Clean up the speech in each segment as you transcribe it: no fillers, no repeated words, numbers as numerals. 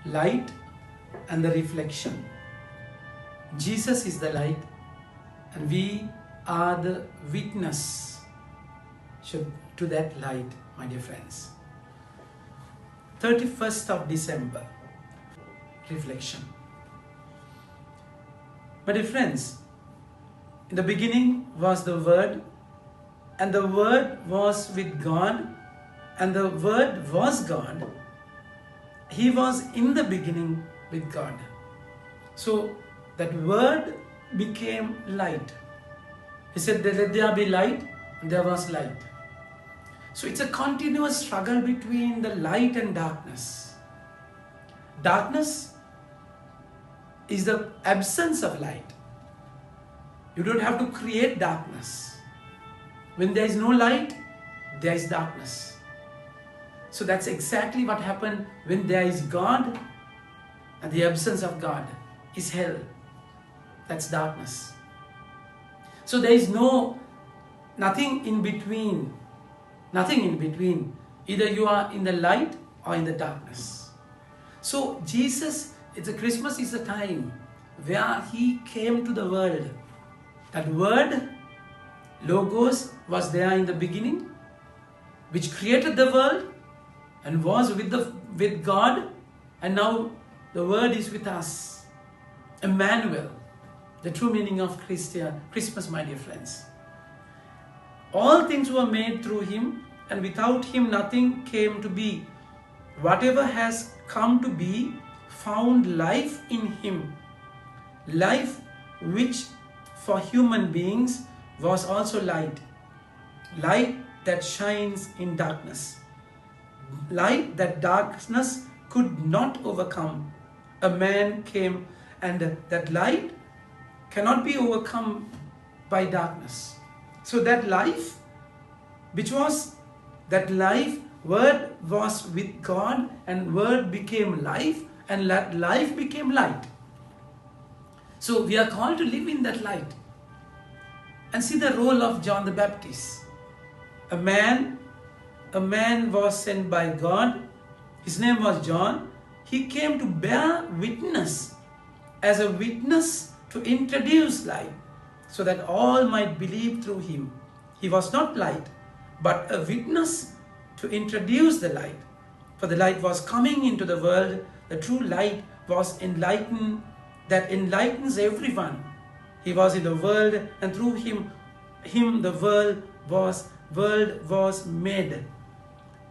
light and the reflection. Jesus is the light and we are the witness to that light, my dear friends. 31st of December, reflection. My dear friends, in the beginning was the Word, and the Word was with God, and the Word was God. He was in the beginning with God. So that Word became light. He said, let there be light, and there was light. So it's a continuous struggle between the light and darkness. Darkness is the absence of light. You don't have to create darkness. When there is no light, there is darkness. So that's exactly what happened when there is God and the absence of God is hell. That's darkness. So there is nothing in between. Nothing in between. Either you are in the light or in the darkness. So Jesus, Christmas is a time where He came to the world. That Word, Logos, was there in the beginning, which created the world and was with God, and now the Word is with us. Emmanuel, the true meaning of Christmas, my dear friends. All things were made through Him, and without Him nothing came to be. Whatever has come to be found life in Him. Life which for human beings was also light. Light that shines in darkness. Light that darkness could not overcome. A man came, and that light cannot be overcome by darkness. So that life, Word was with God, and Word became life, and that life became light. So we are called to live in that light. And see the role of John the Baptist. A man was sent by God. His name was John. He came to bear witness, as a witness to introduce light, so that all might believe through him. He was not light, but a witness to introduce the light. For the light was coming into the world. The true light was enlightened, that enlightens everyone. He was in the world, and through him the world was made.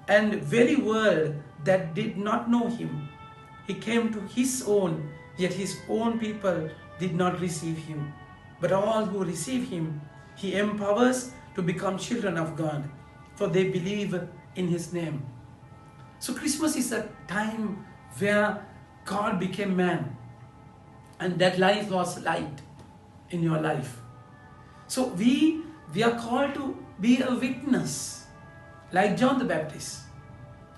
And very world that did not know him, he came to his own, yet his own people did not receive him. But all who receive him, he empowers to become children of God, for they believe in his name. So Christmas is a time where God became man, and that life was light in your life. So we are called to be a witness, like John the Baptist.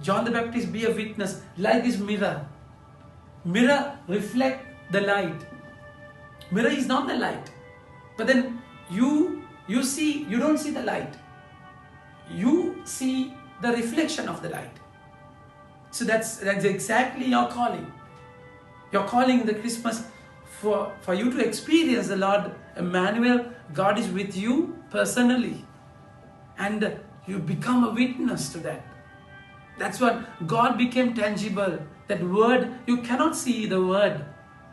John the Baptist be a witness, like this mirror. Mirror reflect the light. Mirror is not the light, but then you don't see the light. You see the reflection of the light. So that's exactly your calling. Your calling in the Christmas for you to experience the Lord Emmanuel. God is with you personally, and you become a witness to that. That's what God became tangible. That Word, you cannot see the Word.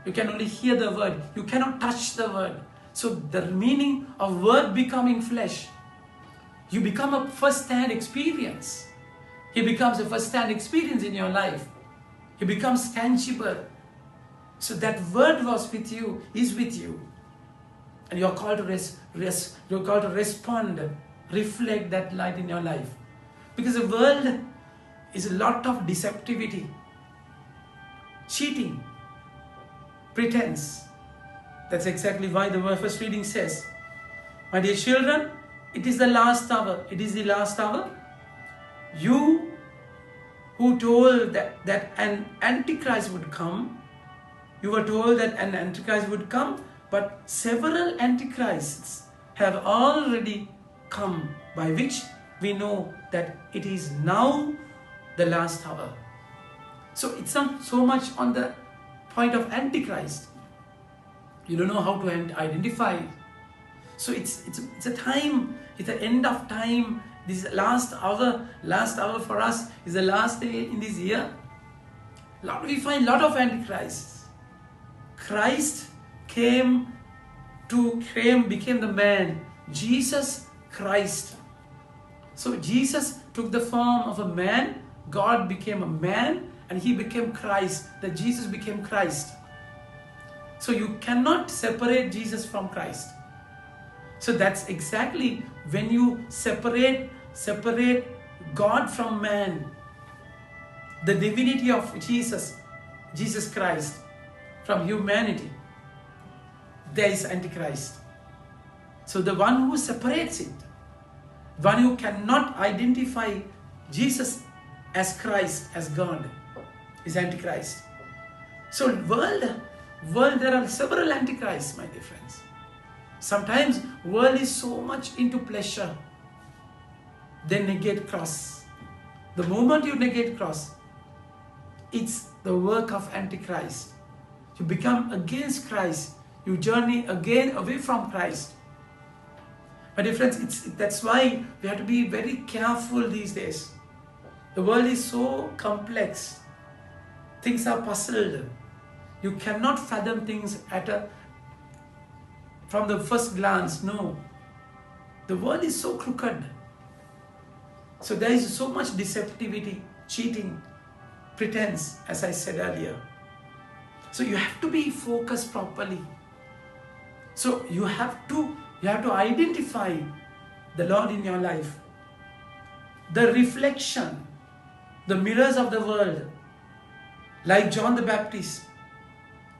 You can only hear the Word. You cannot touch the Word. So the meaning of Word becoming flesh, you become a first-hand experience. He becomes a first-hand experience in your life. He becomes tangible. So that Word was with you, is with you. And you're called to you're called to respond, reflect that light in your life. Because the world is a lot of deceptivity, cheating, pretense. That's exactly why the first reading says, my dear children, it is the last hour. It is the last hour. You who told that an Antichrist would come, you were told that an Antichrist would come, but several Antichrists have already come, by which we know that it is now the last hour. So it's not so much on the point of Antichrist. You don't know how to identify. So it's a time, it's the end of time. This last hour for us is the last day in this year. We find a lot of Antichrists. Christ became the man. Jesus Christ. So Jesus took the form of a man. God became a man and he became Christ. That Jesus became Christ. So you cannot separate Jesus from Christ. So that's exactly when you separate God from man. The divinity of Jesus Christ from humanity. There is Antichrist. So the one who separates it, one who cannot identify Jesus as Christ, as God, is Antichrist. So world, there are several Antichrists, my dear friends. Sometimes world is so much into pleasure, they negate cross. The moment you negate cross, it's the work of Antichrist. You become against Christ. You journey again away from Christ. My dear friends, that's why we have to be very careful these days. The world is so complex. Things are puzzled. You cannot fathom things from the first glance. No. The world is so crooked. So there is so much deceptivity, cheating, pretense, as I said earlier. So you have to be focused properly. So you have to identify the Lord in your life. The reflection, the mirrors of the world, like John the Baptist,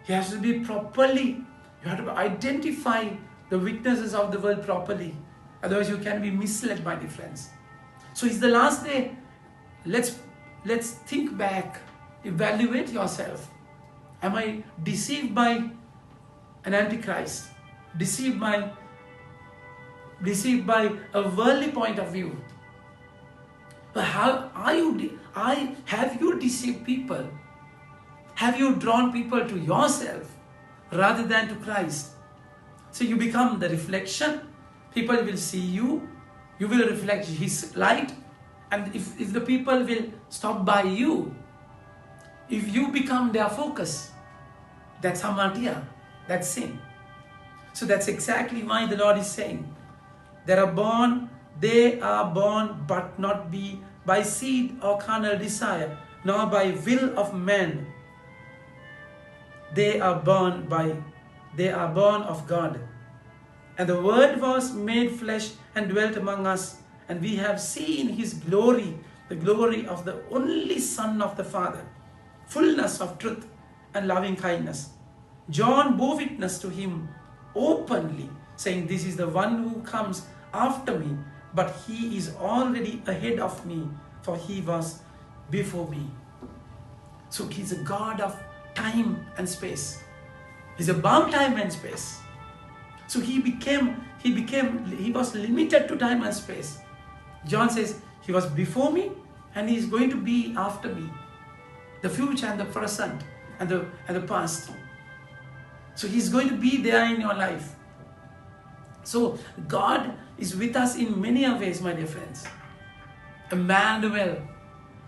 he has to be properly, you have to identify the witnesses of the world properly. Otherwise you can be misled, my dear friends. So it's the last day. Let's think back, evaluate yourself. Am I deceived by an Antichrist? Deceived by a worldly point of view? But have you deceived people? Have you drawn people to yourself rather than to Christ? So you become the reflection. People will see you. You will reflect His light. And if the people will stop by you, if you become their focus, that's hamartia, that's sin. So that's exactly why the Lord is saying, they are born but not by seed or carnal desire, nor by will of man. They are born of God. And the Word was made flesh and dwelt among us, and we have seen His glory, the glory of the only Son of the Father, fullness of truth and loving kindness. John bore witness to Him openly, saying, "This is the one who comes after me, but He is already ahead of me, for He was before me." So He's a God of time and space. He's above time and space. So he was limited to time and space. John says He was before me and He is going to be after me. The future and the present and the past. So He's going to be there in your life. So God is with us in many ways, my dear friends. Emmanuel.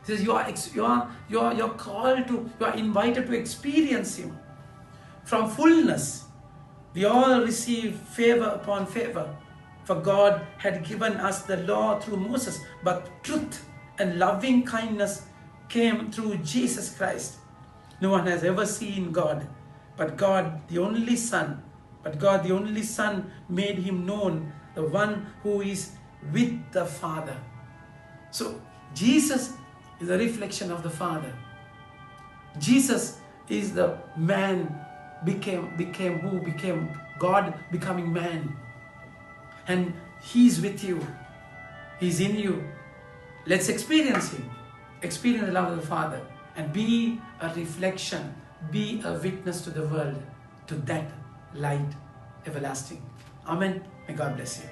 He says you are called to, you are invited to experience Him. From fullness, we all receive favor upon favor. For God had given us the law through Moses, but truth and loving kindness came through Jesus Christ. No one has ever seen God, but God the only Son. But God the only Son made Him known, the one who is with the Father. So Jesus is a reflection of the Father. Jesus is the man who became God becoming man. And He's with you. He's in you. Let's experience Him. Experience the love of the Father. And be a reflection. Be a witness to the world. To that light everlasting. Amen. May God bless you.